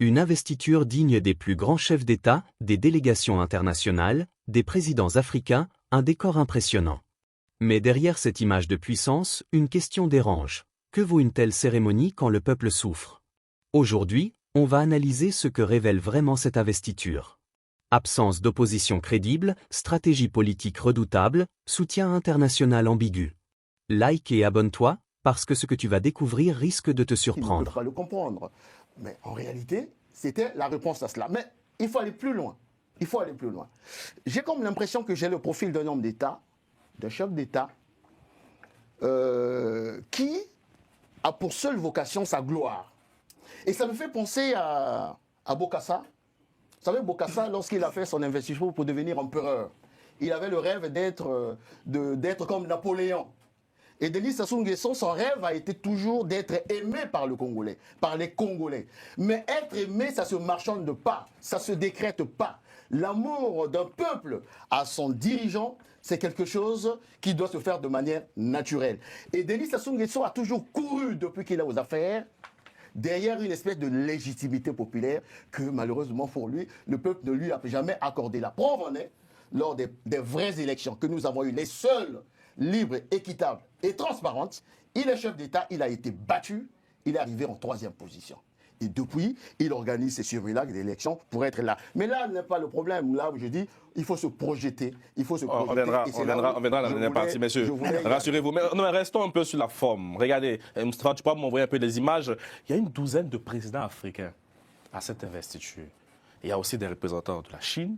Une investiture digne des plus grands chefs d'État, des délégations internationales, des présidents africains, un décor impressionnant. Mais derrière cette image de puissance, une question dérange. Que vaut une telle cérémonie quand le peuple souffre? Aujourd'hui, on va analyser ce que révèle vraiment cette investiture. Absence d'opposition crédible, stratégie politique redoutable, soutien international ambigu. Like et abonne-toi, parce que ce que tu vas découvrir risque de te surprendre. Il ne peut pas le comprendre. Mais en réalité, c'était la réponse à cela. Mais il faut aller plus loin. Il faut aller plus loin. J'ai comme l'impression que j'ai le profil d'un homme d'État, d'un chef d'État, qui a pour seule vocation sa gloire. Et ça me fait penser à Bokassa. Vous savez, Bokassa, lorsqu'il a fait son investissement pour devenir empereur, il avait le rêve d'être comme Napoléon. Et Denis Sassou Nguesso, son rêve a été toujours d'être aimé par le Congolais, par les Congolais. Mais être aimé, ça ne se marchande pas, ça ne se décrète pas. L'amour d'un peuple à son dirigeant, c'est quelque chose qui doit se faire de manière naturelle. Et Denis Sassou Nguesso a toujours couru, depuis qu'il est aux affaires, derrière une espèce de légitimité populaire que malheureusement pour lui, le peuple ne lui a jamais accordé. La preuve en est, lors des vraies élections que nous avons eues, les seules libres, équitables et transparentes, il est chef d'État, il a été battu, il est arrivé en 3e position. Et depuis, il organise ces survillages d'élections pour être là. Mais là n'est pas le problème. Là où je dis, il faut se projeter. Il faut se projeter. On viendra dans la dernière partie, messieurs. Rassurez-vous. Mais restons un peu sur la forme. Regardez, Moustapha, tu peux m'envoyer un peu des images. Il y a une douzaine de présidents africains à cette investiture. Il y a aussi des représentants de la Chine.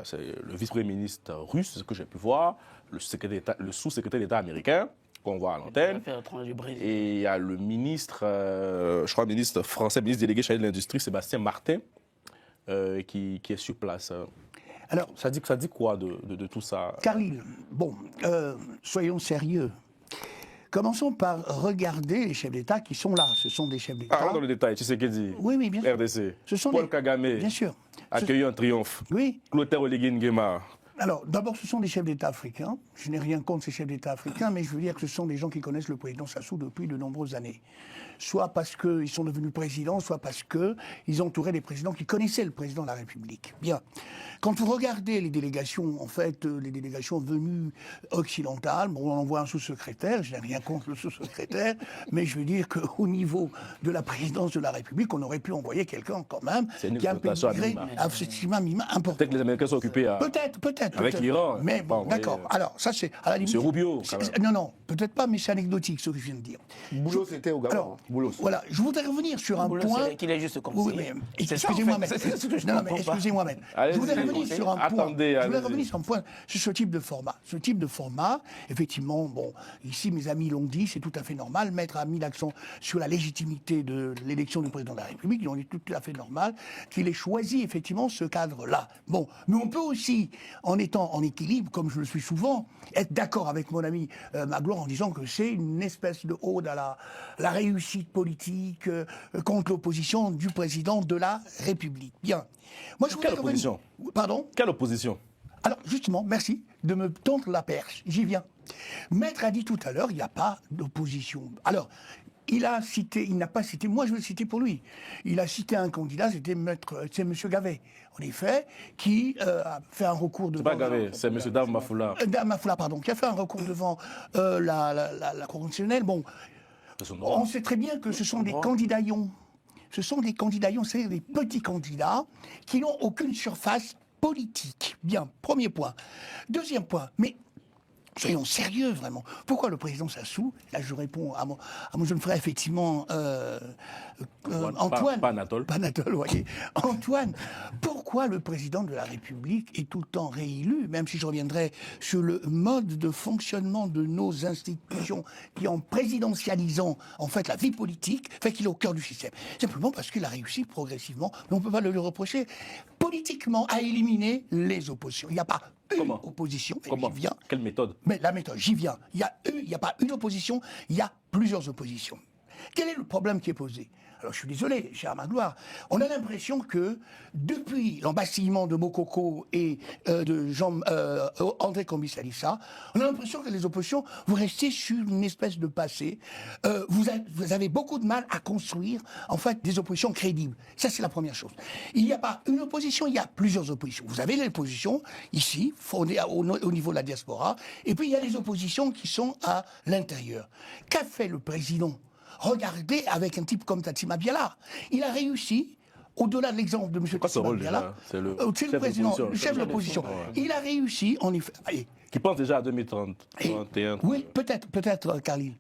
C'est le vice-premier ministre russe, ce que j'ai pu voir, le sous-secrétaire d'État américain, qu'on voit à l'antenne. Et il y a le ministre, je crois, ministre français, ministre délégué chargé de l'industrie, Sébastien Martin, qui est sur place. Alors, ça dit quoi de tout ça? Khalil, bon, soyons sérieux. Commençons par regarder les chefs d'État qui sont là. Ce sont des chefs d'État. Ah, dans le détail, tu sais ce qu'il dit. Oui, bien sûr. RDC. Ce sont Paul Kagame. Bien sûr. Accueilli en triomphe. Oui. Clotaire Oligui Nguema. Alors, d'abord, ce sont des chefs d'État africains. Je n'ai rien contre ces chefs d'État africains, mais je veux dire que ce sont des gens qui connaissent le président Sassou depuis de nombreuses années. Soit parce qu'ils sont devenus présidents, soit parce qu'ils entouraient des présidents qui connaissaient le président de la République. Bien. Quand vous regardez les délégations, en fait, les délégations venues occidentales, bon, on envoie un sous-secrétaire, je n'ai rien contre le sous-secrétaire, mais je veux dire qu'au niveau de la présidence de la République, on aurait pu envoyer quelqu'un quand même qui a un pédigré absolument important. Peut-être que les Américains sont occupés à... Peut-être. Avec l'Iran. Mais bon, d'accord. Alors, ça, c'est à la limite. C'est Rubio. Non, peut-être pas, mais c'est anecdotique ce que je viens de dire. Boulos était au Gabon. Alors, voilà, je voudrais revenir sur un point. Qu'il est juste comme oui, mais excusez-moi, mais excusez-moi, mais je voudrais revenir sur un point. Attendez, je voudrais revenir sur un point, sur ce type de format. Ce type de format, effectivement, bon, ici mes amis l'ont dit, c'est tout à fait normal. Maître a mis l'accent sur la légitimité de l'élection du président de la République. Ils ont dit tout à fait normal qu'il ait choisi effectivement ce cadre-là. Bon, mais on peut aussi, en étant en équilibre, comme je le suis souvent, être d'accord avec mon ami Magloire en disant que c'est une espèce de ode à la réussite politique contre l'opposition du président de la République. Bien. Moi, je Quelle opposition? Pardon? Quelle opposition? Alors, justement, merci de me tendre la perche. J'y viens. Maître a dit tout à l'heure, il n'y a pas d'opposition. Alors, il n'a pas cité, moi je vais le citer pour lui. Il a cité un candidat, c'est M. Gavet, en effet, qui a fait un recours devant... C'est pas Gavet, c'est M. Dave Mafoula. Dave Mafoula, pardon, qui a fait un recours devant la Cour constitutionnelle. Bon, on sait très bien que ce sont des candidaillons. Ce sont des candidaillons, c'est des petits candidats qui n'ont aucune surface politique. Bien, premier point. Deuxième point, mais... soyons sérieux, vraiment. Pourquoi le président Sassou, là je réponds à mon jeune frère, effectivement, Antoine. Pas Anatole. Pas Anatole, voyez. Antoine, pourquoi le président de la République est tout le temps réélu, même si je reviendrai sur le mode de fonctionnement de nos institutions, qui en présidentialisant, en fait, la vie politique, fait qu'il est au cœur du système. Simplement parce qu'il a réussi progressivement, mais on ne peut pas le lui reprocher, politiquement, à éliminer les oppositions. Il n'y a pas une opposition. Comment? Quelle méthode? Mais la méthode, j'y viens. Il n'y a pas une opposition, il y a plusieurs oppositions. Quel est le problème qui est posé? alors je suis désolé, cher Magloire, on a l'impression que depuis l'embastillement de Mokoko et de André Kombi-Salissa, on a l'impression que les oppositions, vous restez sur une espèce de passé. Vous avez beaucoup de mal à construire, en fait, des oppositions crédibles. Ça, c'est la première chose. Il n'y a pas une opposition, il y a plusieurs oppositions. Vous avez les oppositions, ici, fondées au niveau de la diaspora, et puis il y a les oppositions qui sont à l'intérieur. Qu'a fait le président? Regardez avec un type comme Tatsima Biala. Il a réussi, au-delà de l'exemple de M. Tatsima Biala, c'est le président, le chef de l'opposition. Il a réussi, en effet. Qui pense déjà à 2030, 2031. Oui, peut-être, Carlyle.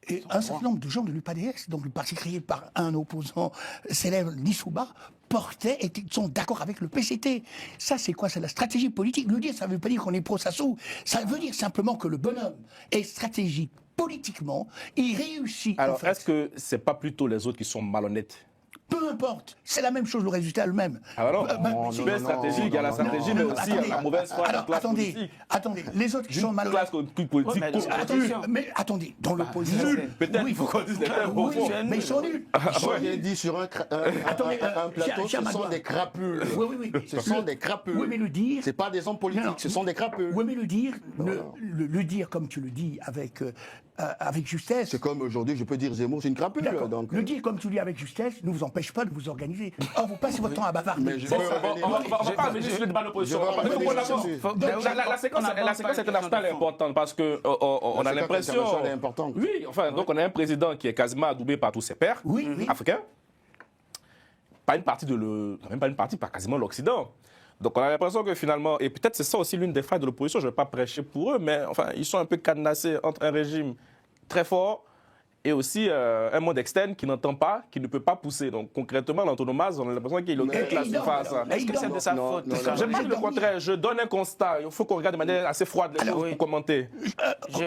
Et un certain nombre de gens de l'UPADS, donc le parti créé par un opposant célèbre, Lissouba, portaient et sont d'accord avec le PCT. Ça, c'est quoi? C'est la stratégie politique. Le dire, ça ne veut pas dire qu'on est pro-Sassou. Ça veut dire simplement que le bonhomme est stratégique politiquement. Il réussit. Alors, est-ce que ce n'est pas plutôt les autres qui sont malhonnêtes? Peu importe, c'est la même chose, le résultat est le même. Alors non, tu es stratégique, il y a la stratégie, mais aussi la mauvaise foi de la classe politique. Attendez, les autres qui sont malhonnêtes. Politique mais attendez, dans l'opposition... Peut-être qu'il faut qu'on dise les termes profonds. Mais ils sont nuls. J'ai dit sur un plateau, ce sont des crapules. Oui. Ce sont des crapules. Oui, mais le dire... Ce pas des hommes politiques, ce sont des crapules. Oui, mais le dire comme tu le dis avec justesse... C'est comme aujourd'hui, je peux dire Zemmour, c'est une crapule. Donc... Le dire comme tu le dis avec justesse ne vous empêche pas de vous organiser. Or, vous passez votre temps à bavarder. On va pas revenir sur le débat d'opposition. La séquence internationale est importante parce qu'on a l'impression... Oui, enfin, donc on a un président qui est quasiment adoubé par tous ses pairs africains. Pas une partie même pas une partie, pas quasiment l'Occident. Donc on a l'impression que finalement, et peut-être c'est ça aussi l'une des failles de l'opposition, je ne vais pas prêcher pour eux, mais enfin, ils sont un peu cadenassés entre un régime très fort et aussi un monde externe qui n'entend pas, qui ne peut pas pousser. Donc concrètement, l'antonomase, on a l'impression qu'il occupe la surface. Est-ce que c'est de sa faute? Je ne pas le contraire, je donne un constat. Il faut qu'on regarde de manière assez froide les choses pour commenter.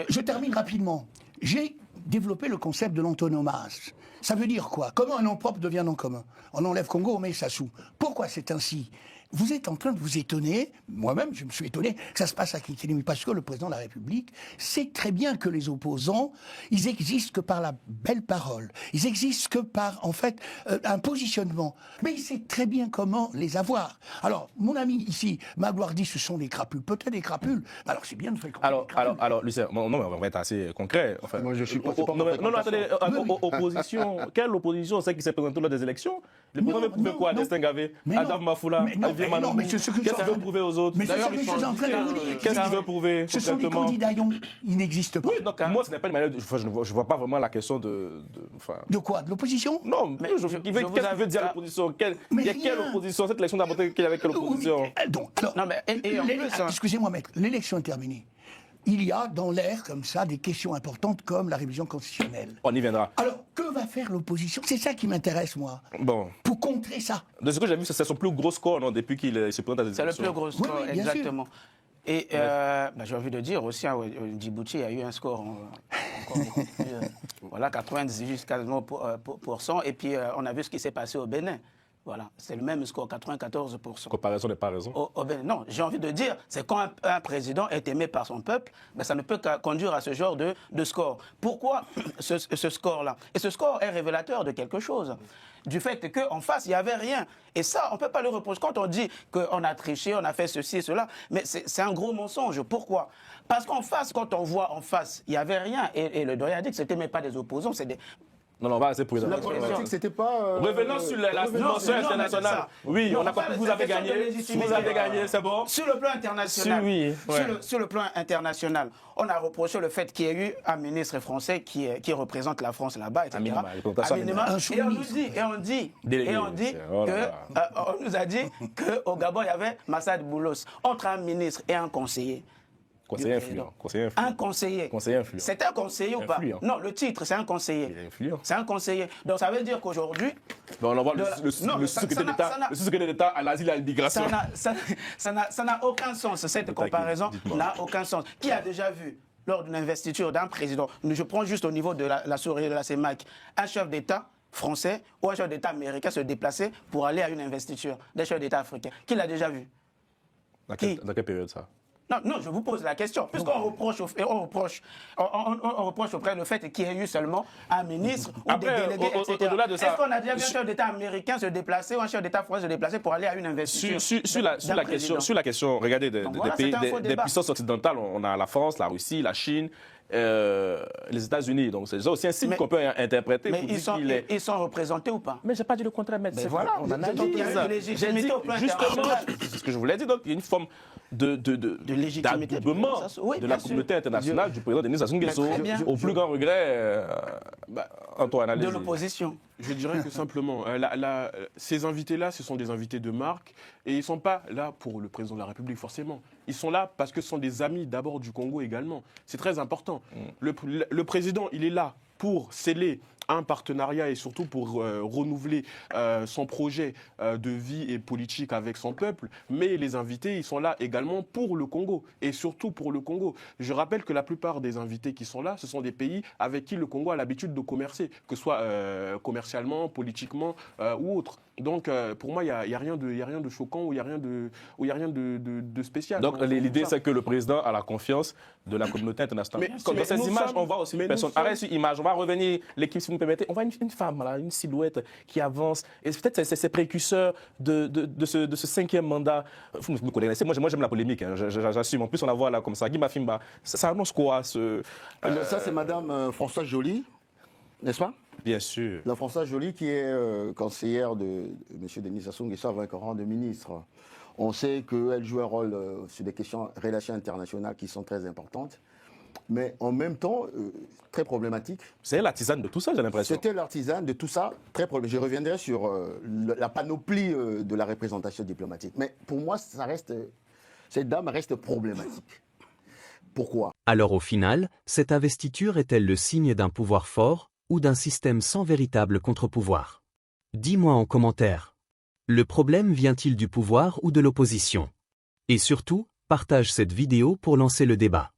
Je termine rapidement. J'ai développé le concept de l'antonomase. Ça veut dire quoi? Comment un nom propre devient nom commun? On enlève Congo, on met Sassou. Pourquoi c'est ainsi? Vous êtes en train de vous étonner, moi-même je me suis étonné que ça se passe à Kinshasa, parce que le président de la République sait très bien que les opposants, ils existent que par la belle parole, ils existent que par, en fait, un positionnement. Mais il sait très bien comment les avoir. Alors, mon ami ici, Magloire dit ce sont des crapules, peut-être des crapules. Alors c'est bien de faire Alors, Lucien, non, mais on va être assez concret. Enfin, moi je suis pas... Non, attendez, opposition, quelle opposition? C'est qui s'est présenté lors des élections? Le président veut prouver quoi? Destin Gavé, Adam Mafoula, non, mais c'est ce que qu'est-ce qu'il veut prouver aux autres? Mais d'ailleurs, je suis en train de vous dire. Qu'est-ce qu'il veut prouver? Ce sont des candidats, ils n'existent pas. Oui, donc moi, ce n'est pas une manière. Je ne vois pas vraiment la question de quoi? De l'opposition? Non, mais qu'est-ce qu'il veut dire à l'opposition? Il y a quelle opposition? Cette élection n'a montré qu'il y avait quelle opposition? Excusez-moi, maître, l'élection est terminée. Il y a dans l'air, comme ça, des questions importantes comme la révision constitutionnelle. On y viendra. Alors, que va faire l'opposition? C'est ça qui m'intéresse, moi. Bon. Pour contrer ça. De ce que j'ai vu, c'est son plus gros score, non, depuis qu'il se présente à des élections. C'est le plus gros score, oui, exactement. Et j'ai envie de dire aussi, au Djibouti, il y a eu un score encore beaucoup plus, voilà, 90 jusqu'à 100%. Et puis, on a vu ce qui s'est passé au Bénin. Voilà, c'est le même score, 94%. Comparaison n'est pas raison. Non, j'ai envie de dire, c'est quand un président est aimé par son peuple, ben ça ne peut qu'à conduire à ce genre de score. Pourquoi ce score-là? Et ce score est révélateur de quelque chose. Du fait qu'en face, il n'y avait rien. Et ça, on ne peut pas le reprocher. Quand on dit qu'on a triché, on a fait ceci et cela, mais c'est un gros mensonge. Pourquoi? Parce qu'en face, quand on voit en face, il n'y avait rien. Et le doyen a dit que ce n'était même pas des opposants, c'est des... Non, on va assez pour les c'était pas... Revenons sur la dimension internationale. Oui, on a compris, vous avez gagné. Vous avez gagné, c'est bon. Sur le plan international, sur le plan international, on a reproché le fait qu'il y ait eu un ministre français qui représente la France là-bas, etc. Et on nous a dit qu'au Gabon, il y avait Massad Boulos. Entre un ministre et un conseiller. Conseiller influent. Un conseiller. Conseiller influent. C'est un conseiller ou pas? Non, le titre, c'est un conseiller. Il est influent. C'est un conseiller. Donc ça veut dire qu'aujourd'hui... On envoie le sous-secrétaire d'État à l'asile et à l'immigration. Ça n'a aucun sens. Cette comparaison n'a aucun sens. Qui a déjà vu, lors d'une investiture d'un président, je prends juste au niveau de la souris de la CEMAC, un chef d'État français ou un chef d'État américain se déplacer pour aller à une investiture d'un chef d'État africain? Qui l'a déjà vu? Dans quelle période ça? Non, je vous pose la question. Puisqu'on reproche, on reproche auprès le fait qu'il y ait eu seulement un ministre ou des délégués, etc. Est-ce qu'on a déjà vu un chef d'État américain se déplacer ou un chef d'État français se déplacer pour aller à une investiture sur la question, regardez, des puissances occidentales, on a la France, la Russie, la Chine, les États-Unis. Donc c'est aussi un signe qu'on peut interpréter. Mais ils sont représentés ou pas? Mais je n'ai pas dit le contraire, mais voilà, on analyse. J'ai dit justement, c'est ce que je voulais dire. Donc il y a une forme de légitimité de la communauté internationale du président Denis Sassou Nguesso, au plus grand regret, Antoine, allez-y. De l'opposition. Je dirais que simplement, ces invités-là, ce sont des invités de marque et ils ne sont pas là pour le président de la République forcément. Ils sont là parce que ce sont des amis d'abord du Congo également. C'est très important. Le président, il est là pour sceller un partenariat et surtout pour renouveler son projet de vie et politique avec son peuple. Mais les invités, ils sont là également pour le Congo et surtout pour le Congo. Je rappelle que la plupart des invités qui sont là, ce sont des pays avec qui le Congo a l'habitude de commercer, que ce soit commercialement, politiquement ou autre. Donc, pour moi, il n'y a rien de choquant ou il n'y a rien de spécial. Donc, l'idée, c'est que le président a la confiance de la communauté internationale. Mais dans ces images, on voit aussi une personne. Arrête cette image, on va revenir, l'équipe, si vous me permettez. On voit une femme, là, une silhouette qui avance. Et peut-être c'est précurseur de ce cinquième mandat. Vous me connaissez, moi j'aime la polémique, hein, j'assume. En plus, on la voit là comme ça. Guy Mafimba, ça annonce quoi Ça, c'est Madame Françoise Joly, n'est-ce pas? Bien sûr. La Françoise Joly qui est conseillère de M. Denis Sassou Nguesso avec un rang de ministre. On sait qu'elle joue un rôle sur des questions relations internationales qui sont très importantes, mais en même temps très problématiques. C'est l'artisane de tout ça, j'ai l'impression. C'était l'artisane de tout ça, très problématique. Je reviendrai sur la panoplie de la représentation diplomatique. Mais pour moi, cette dame reste problématique. Pourquoi? Alors au final, cette investiture est-elle le signe d'un pouvoir fort ou d'un système sans véritable contre-pouvoir? Dis-moi en commentaire. Le problème vient-il du pouvoir ou de l'opposition? Et surtout, partage cette vidéo pour lancer le débat.